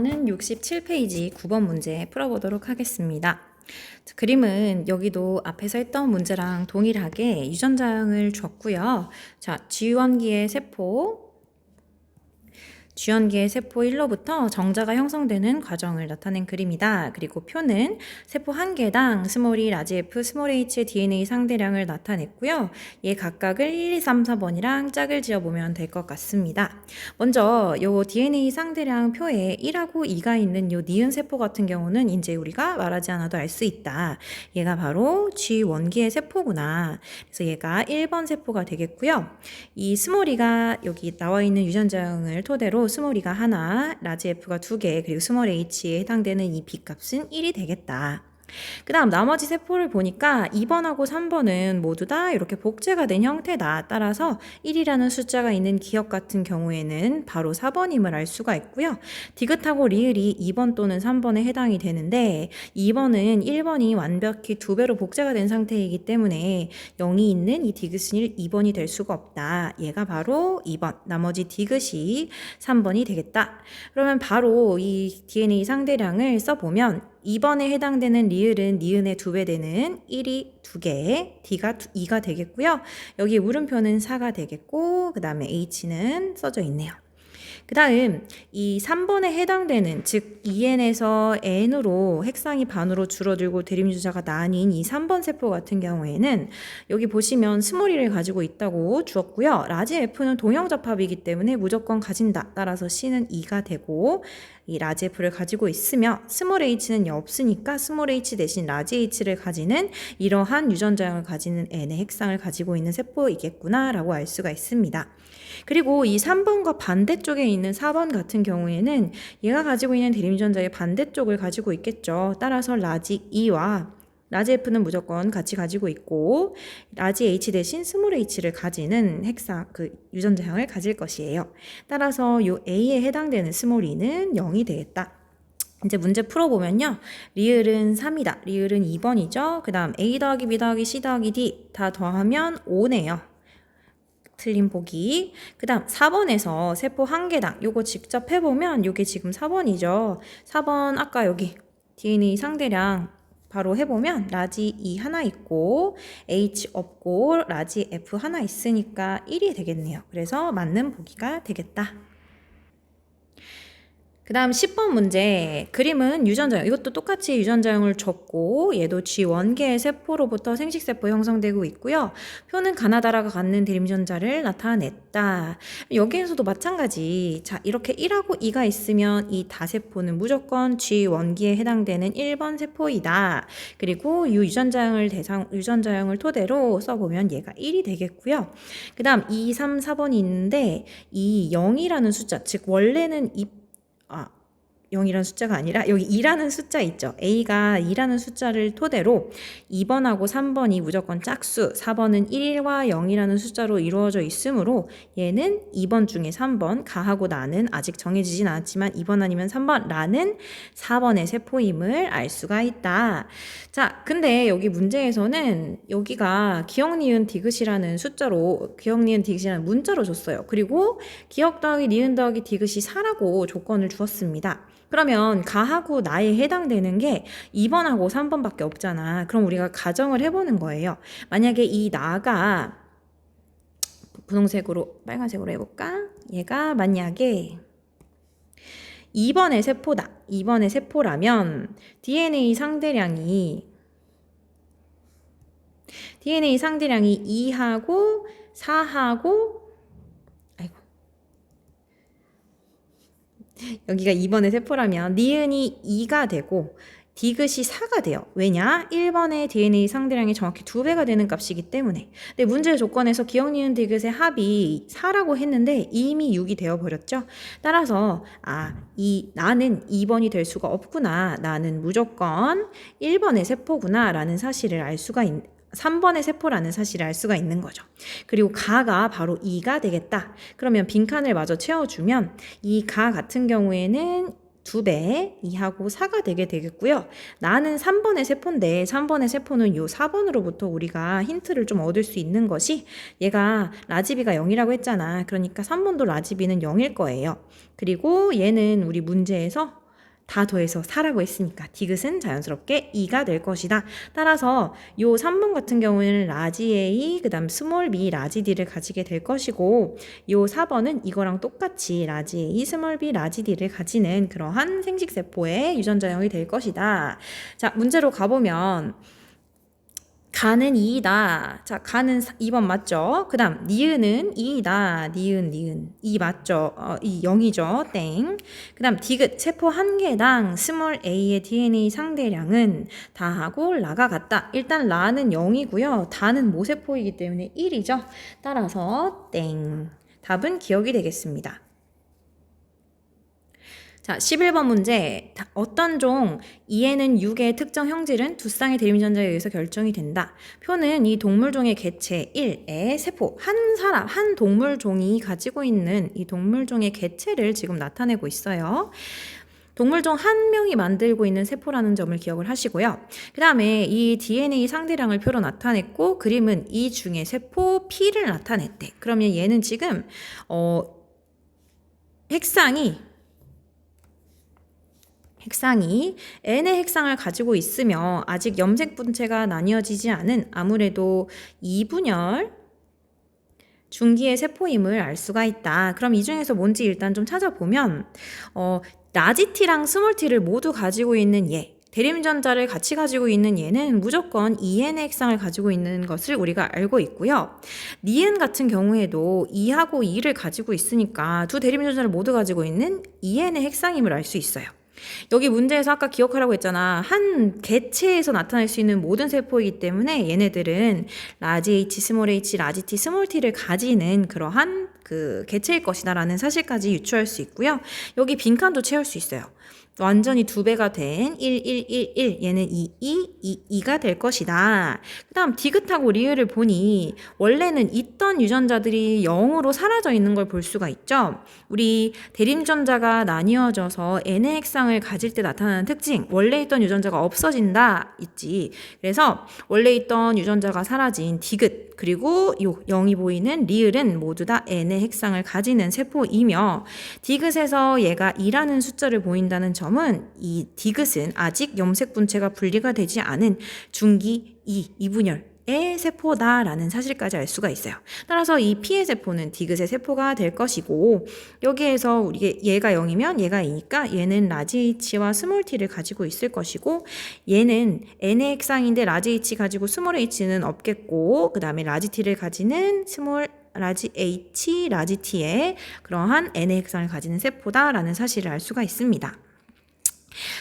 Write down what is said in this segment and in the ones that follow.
는 67페이지 9번 문제 풀어보도록 하겠습니다. 자, 그림은 여기도 앞에서 했던 문제랑 동일하게 유전자형을 줬고요. 자, G1기의 세포 1로부터 정자가 형성되는 과정을 나타낸 그림이다. 그리고 표는 세포 한 개당 스몰 e, 라지 f, 스몰 h의 DNA 상대량을 나타냈고요. 얘 각각을 1, 2, 3, 4번이랑 짝을 지어보면 될 것 같습니다. 먼저 요 DNA 상대량 표에 1하고 2가 있는 요 니은 세포 같은 경우는 이제 우리가 말하지 않아도 알 수 있다. 얘가 바로 G1기의 세포구나. 그래서 얘가 1번 세포가 되겠고요. 이 스몰 e가 여기 나와 있는 유전자형을 토대로 스몰 e가 하나, 라지 f가 2개, 그리고 스몰 h에 해당되는 이 B값은 1이 되겠다. 그 다음 나머지 세포를 보니까 2번하고 3번은 모두 다 이렇게 복제가 된 형태다. 따라서 1이라는 숫자가 있는 기억 같은 경우에는 바로 4번임을 알 수가 있고요. 디귿하고 리을이 2번 또는 3번에 해당이 되는데 2번은 1번이 완벽히 2배로 복제가 된 상태이기 때문에 0이 있는 이 디귿은 2번이 될 수가 없다. 얘가 바로 2번, 나머지 디귿이 3번이 되겠다. 그러면 바로 이 DNA 상대량을 써보면 2번에 해당되는 리을은 니은의 2배 되는 1이 2개, D가 2가 되겠고요. 여기 물음표는 4가 되겠고 그 다음에 H는 써져 있네요. 그 다음 이 3번에 해당되는 즉 EN에서 N으로 핵상이 반으로 줄어들고 대립유전자가 나뉜 이 3번 세포 같은 경우에는 여기 보시면 스몰 e를 가지고 있다고 주었고요. 라지 F는 동형접합이기 때문에 무조건 가진다. 따라서 C는 2가 되고 이 라지 F를 가지고 있으며 스몰 h는 없으니까 스몰 h 대신 라지 h를 가지는 이러한 유전자형을 가지는 N의 핵상을 가지고 있는 세포이겠구나 라고 알 수가 있습니다. 그리고 이 3번과 반대쪽에 있는 4번 같은 경우에는 얘가 가지고 있는 대립유전자의 반대쪽을 가지고 있겠죠. 따라서 라지 E와 라지 F는 무조건 같이 가지고 있고 라지 H 대신 스몰 h를 가지는 핵상 유전자형을 가질 것이에요. 따라서 요 A에 해당되는 스몰 e는 0이 되겠다. 이제 문제 풀어보면요. 리을은 3이다. 리을은 2번이죠. 그 다음 A 더하기 B 더하기 C 더하기 D 다 더하면 5네요. 틀린 보기. 그 다음 4번에서 세포 한 개당 요거 직접 해보면 요게 지금 4번이죠. 4번 아까 여기 DNA 상대량 바로 해보면 라지 E 하나 있고 H 없고 라지 F 하나 있으니까 1이 되겠네요. 그래서 맞는 보기가 되겠다. 그 다음 10번 문제. 그림은 유전자형. 이것도 똑같이 유전자형을 줬고 얘도 G1개의 세포로부터 생식세포 형성되고 있고요. 표는 가나다라가 갖는 대립유전자를 나타냈다. 여기에서도 마찬가지. 자, 이렇게 1하고 2가 있으면 이 다세포는 무조건 G1기에 해당되는 1번 세포이다. 그리고 이 유전자형을 토대로 써보면 얘가 1이 되겠고요. 그 다음 2, 3, 4번이 있는데 이 0이라는 숫자, 즉 원래는 0이라는 숫자가 아니라 여기 2라는 숫자 있죠. A가 2라는 숫자를 토대로 2번하고 3번이 무조건 짝수, 4번은 1과 0이라는 숫자로 이루어져 있으므로 얘는 2번 중에 3번, 가하고 나는 아직 정해지진 않았지만 2번 아니면 3번, 라는 4번의 세포임을 알 수가 있다. 자, 근데 여기 문제에서는 여기가 기억, 니은, 디귿이라는 숫자로, 기억, 니은, 디귿이라는 문자로 줬어요. 그리고 기억 더하기 니은 더하기 디귿이 4라고 조건을 주었습니다. 그러면 가하고 나에 해당되는 게 2번하고 3번밖에 없잖아. 그럼 우리가 가정을 해보는 거예요. 만약에 이 나가 분홍색으로 빨간색으로 해볼까? 얘가 만약에 2번의 세포다. 2번의 세포라면 DNA 상대량이 2하고 4하고 여기가 2번의 세포라면 니은이 2가 되고 디귿이 4가 돼요. 왜냐? 1번의 DNA 상대량이 정확히 2배가 되는 값이기 때문에. 근데 문제의 조건에서 기억, 니은, 디귿의 합이 4라고 했는데 이미 6이 되어버렸죠. 따라서 나는 2번이 될 수가 없구나. 나는 무조건 1번의 세포구나 라는 사실을 알 수가 3번의 세포라는 사실을 알 수가 있는 거죠. 그리고 가가 바로 2가 되겠다. 그러면 빈칸을 마저 채워주면 이 가 같은 경우에는 2배, 2하고 4가 되게 되겠고요. 나는 3번의 세포인데 3번의 세포는 요 4번으로부터 우리가 힌트를 좀 얻을 수 있는 것이 얘가 라지비가 0이라고 했잖아. 그러니까 3번도 라지비는 0일 거예요. 그리고 얘는 우리 문제에서 다 더해서 4라고 했으니까 디귿은 자연스럽게 2가 될 것이다. 따라서 요 3번 같은 경우에는 라지 A 그다음 스몰 b 라지 d를 가지게 될 것이고 요 4번은 이거랑 똑같이 라지 A 스몰 b 라지 d를 가지는 그러한 생식세포의 유전자형이 될 것이다. 자, 문제로 가보면 가는 2이다. 자, 가는 2번 맞죠? 그 다음 니은은 2이다. 니은 2 맞죠? 이 0이죠. 땡. 그 다음 디귿 세포 한 개당 스몰 a의 DNA 상대량은 다하고 라가 같다. 일단 라는 0이고요. 다는 모세포이기 때문에 1이죠. 따라서 땡. 답은 기억이 되겠습니다. 자, 11번 문제. 어떤 종 2에는 6의 특정 형질은 두 쌍의 대립유전자에 의해서 결정이 된다. 표는 이 동물종의 개체 1의 세포, 한 동물종이 가지고 있는 이 동물종의 개체를 지금 나타내고 있어요. 동물종 한 명이 만들고 있는 세포라는 점을 기억을 하시고요. 그 다음에 이 DNA 상대량을 표로 나타냈고 그림은 이 중에 세포 P를 나타냈대. 그러면 얘는 지금 핵상이 N의 핵상을 가지고 있으며 아직 염색 분체가 나뉘어지지 않은 아무래도 2분열 중기의 세포임을 알 수가 있다. 그럼 이 중에서 뭔지 일단 좀 찾아보면 라지 T랑 스몰 T를 모두 가지고 있는 얘, 대립유전자를 같이 가지고 있는 얘는 무조건 EN의 핵상을 가지고 있는 것을 우리가 알고 있고요. 니은 같은 경우에도 2하고 2를 가지고 있으니까 두 대립유전자를 모두 가지고 있는 EN의 핵상임을 알 수 있어요. 여기 문제에서 아까 기억하라고 했잖아. 한 개체에서 나타날 수 있는 모든 세포이기 때문에 얘네들은 라지 H, 스몰 h, 라지 T, 스몰 t를 가지는 그러한 그 개체일 것이다 라는 사실까지 유추할 수 있고요. 여기 빈칸도 채울 수 있어요. 완전히 2배가 된 1, 1, 1, 1 얘는 2, 2가 될 것이다. 그 다음 디귿하고 리을을 보니 원래는 있던 유전자들이 0으로 사라져 있는 걸 볼 수가 있죠. 우리 대립유전자가 나뉘어져서 N의 핵상을 가질 때 나타나는 특징, 원래 있던 유전자가 없어진다 있지. 그래서 원래 있던 유전자가 사라진 디귿 그리고 요 0이 보이는 리을은 모두 다 N의 핵상을 가지는 세포이며 디귿에서 얘가 2라는 숫자를 보인다는 점은 이 디귿은 아직 염색 분체가 분리가 되지 않은 중기 2분열의 세포다라는 사실까지 알 수가 있어요. 따라서 이 P의 세포는 디귿의 세포가 될 것이고 여기에서 우리 얘가 0이면 얘가 2니까 얘는 라지 H와 스몰 t를 가지고 있을 것이고 얘는 N의 핵상인데 라지 H 가지고 스몰 h는 없겠고 그 다음에 라지 T를 가지는 스몰 라지 H, 라지 T의 그러한 N의 핵상을 가지는 세포다라는 사실을 알 수가 있습니다.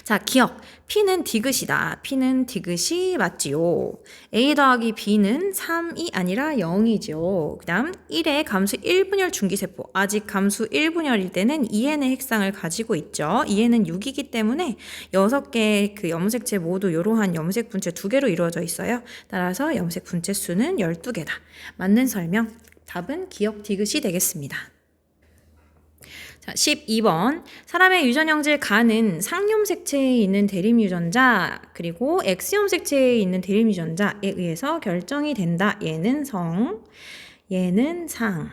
자, 기억. P는 디귿이다. P는 디귿이 맞지요. A 더하기 B는 3이 아니라 0이죠. 그 다음 1의 감수 1분열 중기세포. 아직 감수 1분열일 때는 2N의 핵상을 가지고 있죠. 2N은 6이기 때문에 6개의 그 염색체 모두 이러한 염색 분체 2개로 이루어져 있어요. 따라서 염색 분체 수는 12개다. 맞는 설명. 답은 기억 디귿이 되겠습니다. 자, 12번. 사람의 유전형질 간은 상염색체에 있는 대립유전자 그리고 X염색체에 있는 대립유전자에 의해서 결정이 된다. 얘는 성, 얘는 상.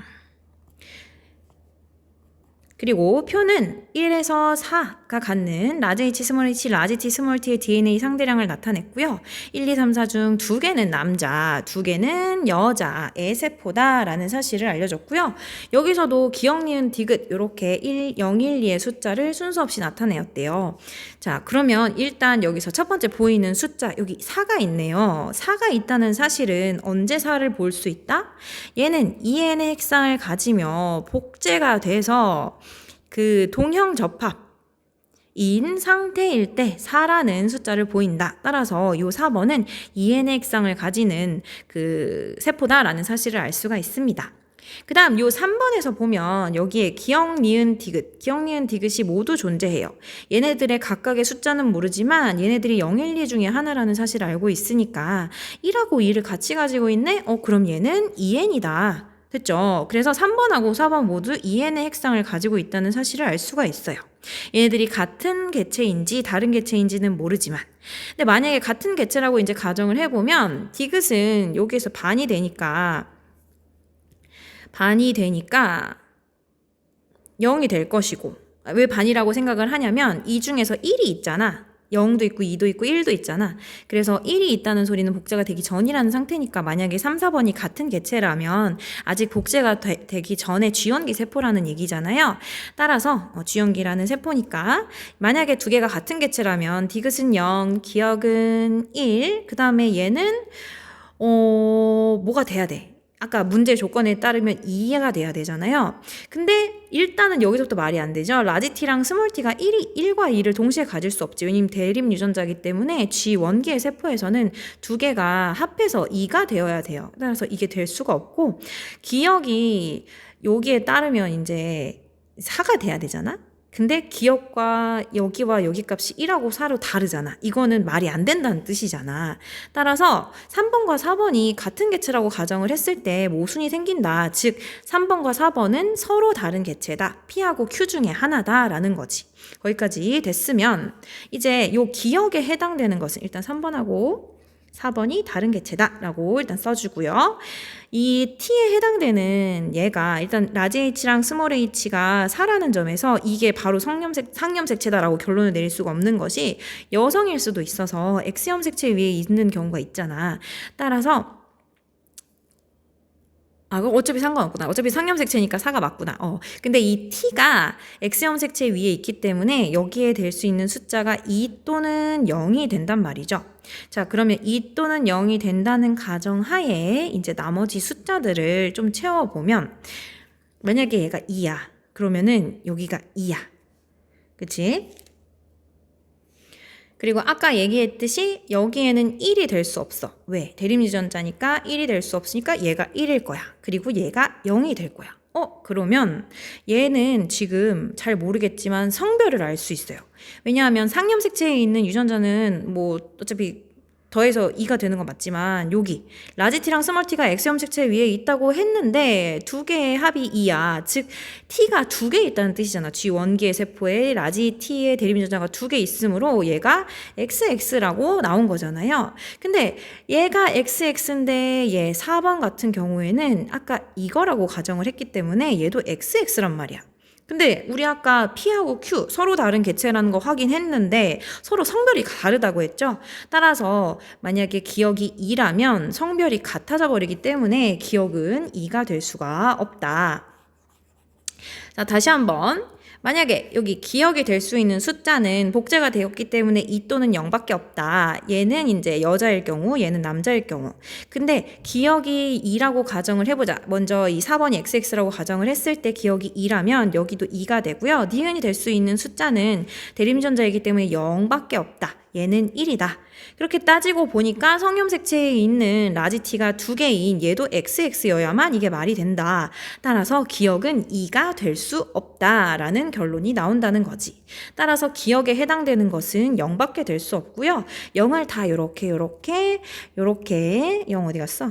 그리고 표는 1에서 4가 갖는 라지 H, 스몰 h, 라지 T, 스몰 t의 DNA 상대량을 나타냈고요. 1, 2, 3, 4 중 2개는 남자, 2개는 여자의 세포다라는 사실을 알려줬고요. 여기서도 기억, 니은, 디귿 이렇게 1, 0, 1, 2의 숫자를 순서 없이 나타내었대요. 자, 그러면 일단 여기서 첫 번째 보이는 숫자 여기 4가 있네요. 4가 있다는 사실은 언제 4를 볼 수 있다? 얘는 EN의 핵상을 가지며 복제가 돼서 그 동형 접합인 상태일 때 4라는 숫자를 보인다. 따라서 이 4번은 EN의 핵상을 가지는 그 세포다라는 사실을 알 수가 있습니다. 그 다음 요 3번에서 보면 여기에 기억, 니은, 디귿, 기억, 니은, 디귿이 모두 존재해요. 얘네들의 각각의 숫자는 모르지만 얘네들이 0, 1, 2 중에 하나라는 사실을 알고 있으니까 1하고 2를 같이 가지고 있네? 그럼 얘는 EN이다. 됐죠? 그래서 3번하고 4번 모두 EN의 핵상을 가지고 있다는 사실을 알 수가 있어요. 얘네들이 같은 개체인지 다른 개체인지는 모르지만 근데 만약에 같은 개체라고 이제 가정을 해보면 디귿은 여기에서 반이 되니까 0이 될 것이고 왜 반이라고 생각을 하냐면 이 중에서 1이 있잖아. 0도 있고 2도 있고 1도 있잖아. 그래서 1이 있다는 소리는 복제가 되기 전이라는 상태니까 만약에 3, 4번이 같은 개체라면 아직 복제가 되기 전에 G원기 세포라는 얘기잖아요. 따라서 G원기라는 세포니까 만약에 두 개가 같은 개체라면 디귿은 0, 기억은 1, 그 다음에 얘는 뭐가 돼야 돼? 아까 문제 조건에 따르면 2가 돼야 되잖아요. 근데 일단은 여기서부터 말이 안 되죠. 라지 t랑 스몰 t가 1과 2를 동시에 가질 수 없지. 왜냐면 대립 유전자이기 때문에 G1기의 세포에서는 두 개가 합해서 2가 되어야 돼요. 따라서 이게 될 수가 없고 기억이 여기에 따르면 이제 4가 돼야 되잖아. 근데 기억과 여기와 여기 값이 1하고 4로 다르잖아. 이거는 말이 안 된다는 뜻이잖아. 따라서 3번과 4번이 같은 개체라고 가정을 했을 때 모순이 생긴다. 즉 3번과 4번은 서로 다른 개체다. P하고 Q 중에 하나다라는 거지. 거기까지 됐으면 이제 요 기억에 해당되는 것은 일단 3번하고 4번이 다른 개체다라고 일단 써주고요. 이 T에 해당되는 얘가 일단 라지 H랑 스몰 h가 4라는 점에서 이게 바로 상염색체다라고 결론을 내릴 수가 없는 것이 여성일 수도 있어서 X형 색체 위에 있는 경우가 있잖아. 따라서 어차피 상관없구나. 어차피 상염색체니까 4가 맞구나. 근데 이 T가 X형 색체 위에 있기 때문에 여기에 될 수 있는 숫자가 2 또는 0이 된단 말이죠. 자, 그러면 2 또는 0이 된다는 가정하에 이제 나머지 숫자들을 좀 채워보면 만약에 얘가 2야. 그러면은 여기가 2야. 그치? 그리고 아까 얘기했듯이 여기에는 1이 될 수 없어. 왜? 대립유전자니까 1이 될 수 없으니까 얘가 1일 거야. 그리고 얘가 0이 될 거야. 그러면 얘는 지금 잘 모르겠지만 성별을 알 수 있어요. 왜냐하면 상염색체에 있는 유전자는 뭐 어차피 더해서 2가 되는 건 맞지만 여기 라지 T랑 스몰 T가 X형 색체 위에 있다고 했는데 두 개의 합이 2야. 즉 T가 두 개 있다는 뜻이잖아. G1기의 세포에 라지 T의 대립유전자가 두 개 있으므로 얘가 XX라고 나온 거잖아요. 근데 얘가 XX인데 얘 4번 같은 경우에는 아까 이거라고 가정을 했기 때문에 얘도 XX란 말이야. 근데 우리 아까 P하고 Q 서로 다른 개체라는 거 확인했는데 서로 성별이 다르다고 했죠. 따라서 만약에 기억이 2라면 성별이 같아져 버리기 때문에 기억은 2가 될 수가 없다. 자, 다시 한번. 만약에 여기 기억이 될 수 있는 숫자는 복제가 되었기 때문에 2 또는 0밖에 없다. 얘는 이제 여자일 경우, 얘는 남자일 경우. 근데 기억이 2라고 가정을 해보자. 먼저 이 4번이 XX라고 가정을 했을 때 기억이 2라면 여기도 2가 되고요. 니은이 될 수 있는 숫자는 대립유전자이기 때문에 0밖에 없다. 얘는 1이다. 그렇게 따지고 보니까 성염색체에 있는 라지 T가 두 개인 얘도 XX여야만 이게 말이 된다. 따라서 기억은 2가 될 수 없다라는 결론이 나온다는 거지. 따라서 기억에 해당되는 것은 0밖에 될 수 없고요. 0을 다 요렇게 0 어디 갔어?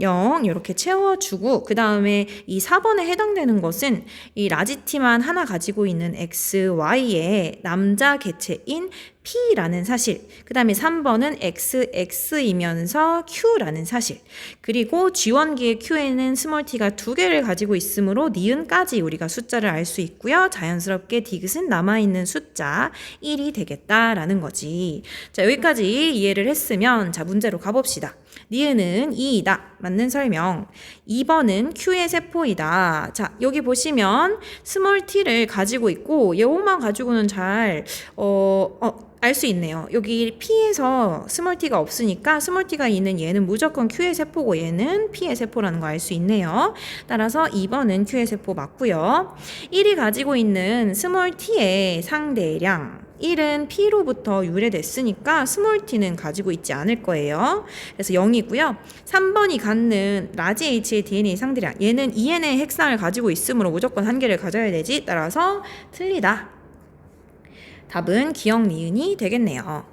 0 이렇게 채워주고 그 다음에 이 4번에 해당되는 것은 이 라지 T만 하나 가지고 있는 X, Y의 남자 개체인 P라는 사실, 그 다음에 3번은 XX이면서 Q라는 사실, 그리고 G1기의 Q에는 스몰 t가 두 개를 가지고 있으므로 니은까지 우리가 숫자를 알 수 있고요. 자연스럽게 디귿은 남아있는 숫자 1이 되겠다라는 거지. 자, 여기까지 이해를 했으면 자, 문제로 가봅시다. 니은은 2이다. 맞는 설명. 2번은 Q의 세포이다. 자, 여기 보시면 스몰 t를 가지고 있고 얘만 가지고는 잘 알 수 있네요. 여기 P에서 스몰 t가 없으니까 스몰 t가 있는 얘는 무조건 Q의 세포고 얘는 P의 세포라는 거 알 수 있네요. 따라서 2번은 Q의 세포 맞고요. 1이 가지고 있는 스몰 t의 상대량 1은 P로부터 유래됐으니까 스몰 t는 가지고 있지 않을 거예요. 그래서 0이고요. 3번이 갖는 라지 H의 DNA 상대량 얘는 EN의 핵상을 가지고 있으므로 무조건 한 개를 가져야 되지. 따라서 틀리다. 답은 기억 니은이 되겠네요.